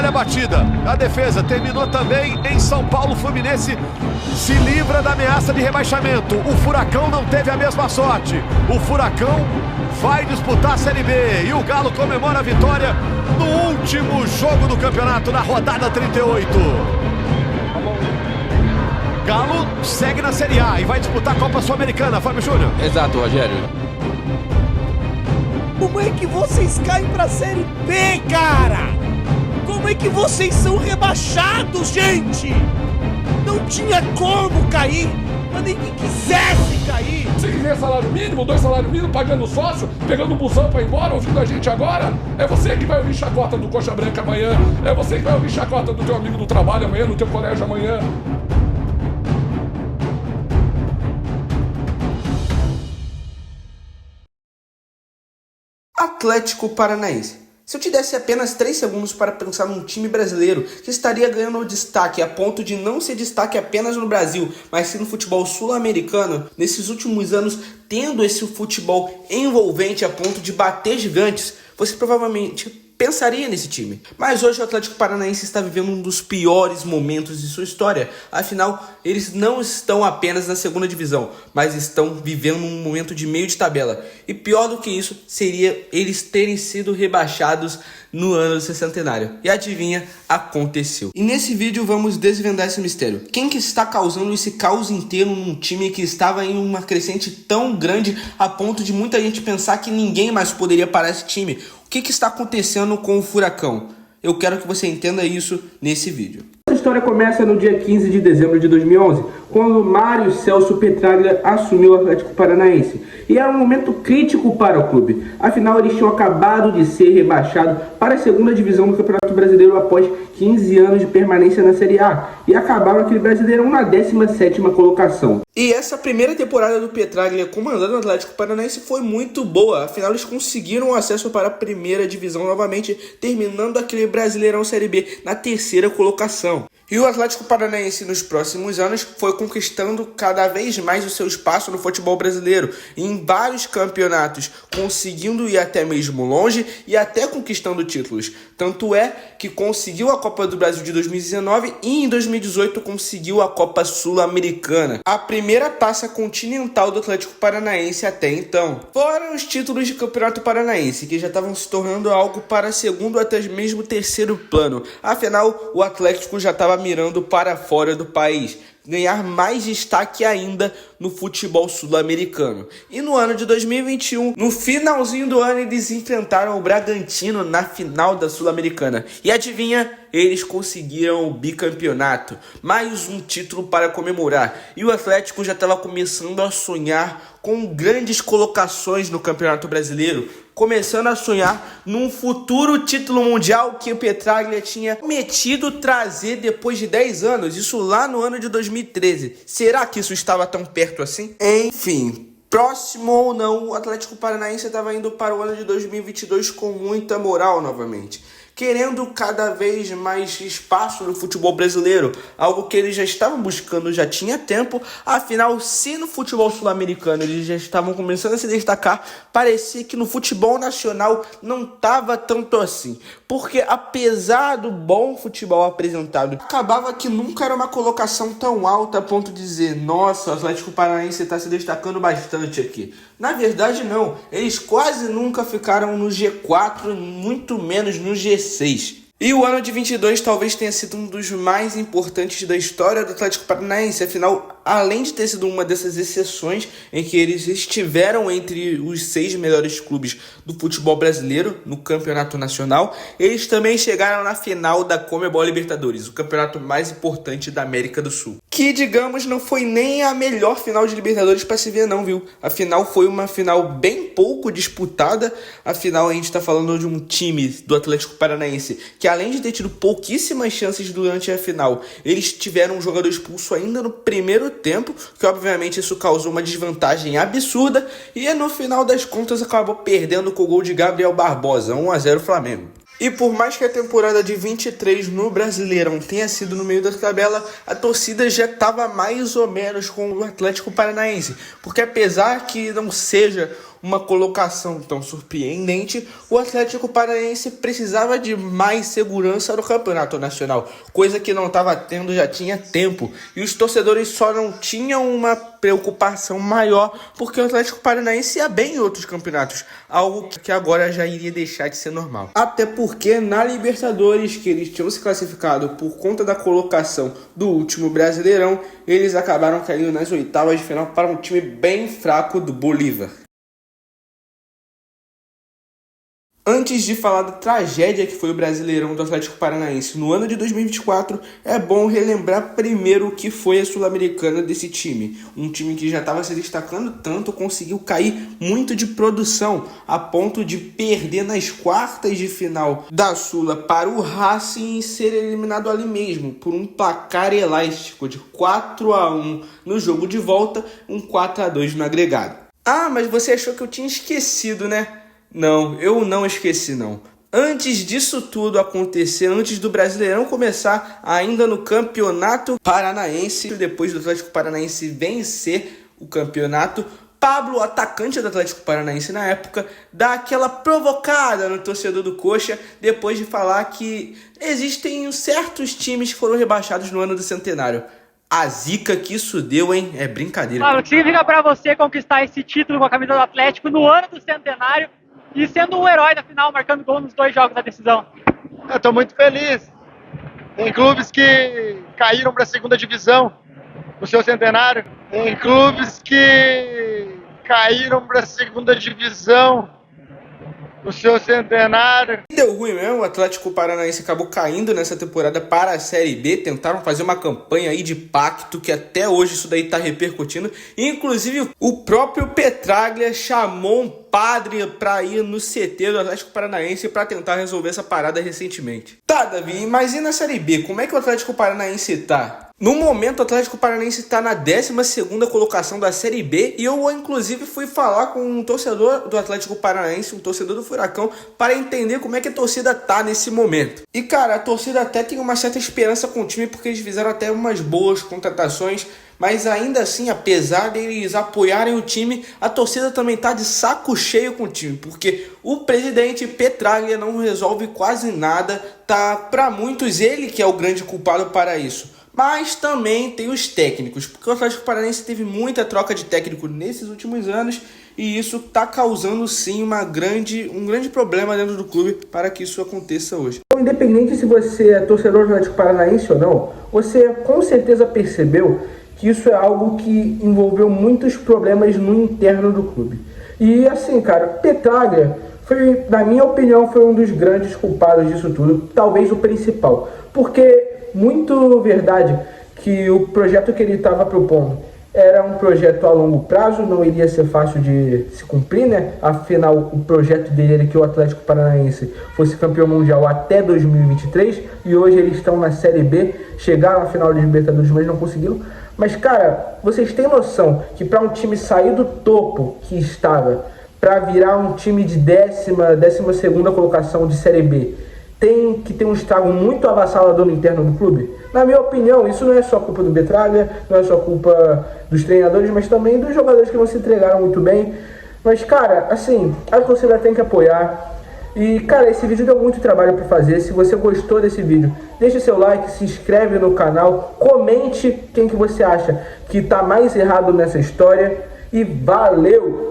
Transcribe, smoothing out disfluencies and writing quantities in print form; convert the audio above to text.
Olha a batida, a defesa terminou também em São Paulo. Fluminense se livra da ameaça de rebaixamento. O Furacão não teve a mesma sorte. O Furacão vai disputar a Série B e o Galo comemora a vitória no último jogo do campeonato, na rodada 38. Galo segue na Série A e vai disputar a Copa Sul-Americana. Fábio Júnior. Exato, Rogério. Como é que vocês caem pra Série B, cara? Como é que vocês são rebaixados, gente? Não tinha como cair, mas nem que quisesse cair. Se quiser salário mínimo, 2 salários mínimos, pagando sócio, pegando um busão pra ir embora, ouvindo a gente agora, é você que vai ouvir chacota do Coxa Branca amanhã, é você que vai ouvir chacota do teu amigo do trabalho amanhã, no teu colégio amanhã. Atlético Paranaense. Se eu te desse apenas 3 segundos para pensar num time brasileiro que estaria ganhando destaque a ponto de não ser destaque apenas no Brasil, mas sim no futebol sul-americano, nesses últimos anos tendo esse futebol envolvente a ponto de bater gigantes, você provavelmente pensaria nesse time. Mas hoje o Atlético Paranaense está vivendo um dos piores momentos de sua história. Afinal, eles não estão apenas na segunda divisão, mas estão vivendo um momento de meio de tabela. E pior do que isso, seria eles terem sido rebaixados no ano do sescentenário. E adivinha, aconteceu. E nesse vídeo vamos desvendar esse mistério. Quem que está causando esse caos inteiro num time que estava em uma crescente tão grande a ponto de muita gente pensar que ninguém mais poderia parar esse time? O que está acontecendo com o Furacão? Eu quero que você entenda isso nesse vídeo. Essa história começa no dia 15 de dezembro de 2011, quando Mário Celso Petraglia assumiu o Atlético Paranaense. E era um momento crítico para o clube. Afinal, eles tinham acabado de ser rebaixados para a segunda divisão do Campeonato Brasileiro após 15 anos de permanência na Série A. E acabaram aquele Brasileirão na 17ª colocação. E essa primeira temporada do Petraglia comandando o Atlético Paranaense foi muito boa. Afinal, eles conseguiram o acesso para a primeira divisão novamente, terminando aquele Brasileirão Série B na 3ª colocação. E o Atlético Paranaense nos próximos anos foi conquistando cada vez mais o seu espaço no futebol brasileiro, em vários campeonatos, conseguindo ir até mesmo longe e até conquistando títulos. Tanto é que conseguiu a Copa do Brasil de 2019 e em 2018 conseguiu a Copa Sul-Americana, a primeira taça continental do Atlético Paranaense até então. Fora os títulos de Campeonato Paranaense, que já estavam se tornando algo para segundo até mesmo terceiro plano. Afinal, o Atlético já estava mirando para fora do país, ganhar mais destaque ainda no futebol sul-americano. E no ano de 2021, no finalzinho do ano, eles enfrentaram o Bragantino na final da Sul-Americana. E adivinha? Eles conseguiram o bicampeonato, mais um título para comemorar. E o Atlético já estava começando a sonhar com grandes colocações no Campeonato Brasileiro, começando a sonhar num futuro título mundial que o Petraglia tinha prometido trazer depois de 10 anos, isso lá no ano de 2013. Será que isso estava tão perto assim? Enfim, próximo ou não, o Atlético Paranaense estava indo para o ano de 2022 com muita moral novamente, querendo cada vez mais espaço no futebol brasileiro, algo que eles já estavam buscando já tinha tempo. Afinal, se no futebol sul-americano eles já estavam começando a se destacar, parecia que no futebol nacional não estava tanto assim, porque apesar do bom futebol apresentado, acabava que nunca era uma colocação tão alta a ponto de dizer: nossa, o Atlético Paranaense está se destacando bastante aqui. Na verdade não, eles quase nunca ficaram no G4, muito menos no G6. E o ano de 22 talvez tenha sido um dos mais importantes da história do Atlético Paranaense. Afinal, além de ter sido uma dessas exceções em que eles estiveram entre os 6 melhores clubes do futebol brasileiro no campeonato nacional, eles também chegaram na final da Conmebol Libertadores, o campeonato mais importante da América do Sul. Que, digamos, não foi nem a melhor final de Libertadores para se ver não, viu? Afinal, foi uma final bem pouco disputada. Afinal, a gente está falando de um time do Atlético Paranaense que, além de ter tido pouquíssimas chances durante a final, eles tiveram um jogador expulso ainda no primeiro tempo, que obviamente isso causou uma desvantagem absurda, e no final das contas acabou perdendo com o gol de Gabriel Barbosa, 1-0 Flamengo. E por mais que a temporada de 23 no Brasileirão tenha sido no meio da tabela, a torcida já estava mais ou menos com o Atlético Paranaense, porque apesar que não seja uma colocação tão surpreendente, o Atlético Paranaense precisava de mais segurança no campeonato nacional, coisa que não estava tendo já tinha tempo, e os torcedores só não tinham uma preocupação maior porque o Atlético Paranaense ia bem em outros campeonatos, algo que agora já iria deixar de ser normal. Até porque na Libertadores, que eles tinham se classificado por conta da colocação do último Brasileirão, eles acabaram caindo nas oitavas de final para um time bem fraco do Bolívar. Antes de falar da tragédia que foi o Brasileirão do Atlético Paranaense no ano de 2024, é bom relembrar primeiro o que foi a Sul-Americana desse time. Um time que já estava se destacando tanto, conseguiu cair muito de produção, a ponto de perder nas quartas de final da Sula para o Racing e ser eliminado ali mesmo, por um placar elástico de 4-1 no jogo de volta, um 4-2 no agregado. Ah, mas você achou que eu tinha esquecido, né? Não, eu não esqueci não. Antes disso tudo acontecer, antes do Brasileirão começar, ainda no Campeonato Paranaense, depois do Atlético Paranaense vencer o campeonato, Pablo, atacante do Atlético Paranaense na época, dá aquela provocada no torcedor do Coxa, depois de falar que existem certos times que foram rebaixados no ano do centenário. A zica que isso deu, hein? É brincadeira. Pablo, o que significa pra você conquistar esse título com a camisa do Atlético no ano do centenário e sendo um herói da final, marcando gol nos 2 jogos da decisão? Eu tô muito feliz. Tem clubes que caíram para a segunda divisão no seu centenário. Tem clubes que caíram para a segunda divisão no seu centenário. Deu ruim mesmo, o Atlético Paranaense acabou caindo nessa temporada para a Série B, tentaram fazer uma campanha aí de pacto, que até hoje isso daí tá repercutindo, inclusive o próprio Petraglia chamou um padre para ir no CT do Atlético Paranaense para tentar resolver essa parada recentemente. Tá, Davi, mas e na Série B, como é que o Atlético Paranaense tá? No momento, o Atlético Paranaense está na 12ª colocação da Série B e eu, inclusive, fui falar com um torcedor do Atlético Paranaense, um torcedor do Furacão, para entender como é que a torcida tá nesse momento. E, cara, a torcida até tem uma certa esperança com o time porque eles fizeram até umas boas contratações, mas ainda assim, apesar deles apoiarem o time, a torcida também tá de saco cheio com o time, porque o presidente Petraglia não resolve quase nada, tá para muitos ele que é o grande culpado para isso. Mas também tem os técnicos, porque o Atlético Paranaense teve muita troca de técnico nesses últimos anos e isso está causando sim um grande problema dentro do clube para que isso aconteça hoje. Então, independente se você é torcedor do Atlético Paranaense ou não, você com certeza percebeu que isso é algo que envolveu muitos problemas no interno do clube. E assim, cara, Petraglia foi, na minha opinião, foi um dos grandes culpados disso tudo, talvez o principal, porque muito verdade que o projeto que ele estava propondo era um projeto a longo prazo, não iria ser fácil de se cumprir, né? Afinal, o projeto dele era que o Atlético Paranaense fosse campeão mundial até 2023 e hoje eles estão na Série B, chegaram à final de Libertadores, mas não conseguiram. Mas, cara, vocês têm noção que para um time sair do topo que estava para virar um time de 12ª colocação de Série B, tem que ter um estrago muito avassalador no interno do clube? Na minha opinião, isso não é só culpa do Petraglia, não é só culpa dos treinadores, mas também dos jogadores que não se entregaram muito bem. Mas, cara, assim, a torcida tem que apoiar. E, cara, esse vídeo deu muito trabalho para fazer. Se você gostou desse vídeo, deixe seu like, se inscreve no canal, comente quem que você acha que tá mais errado nessa história. E valeu!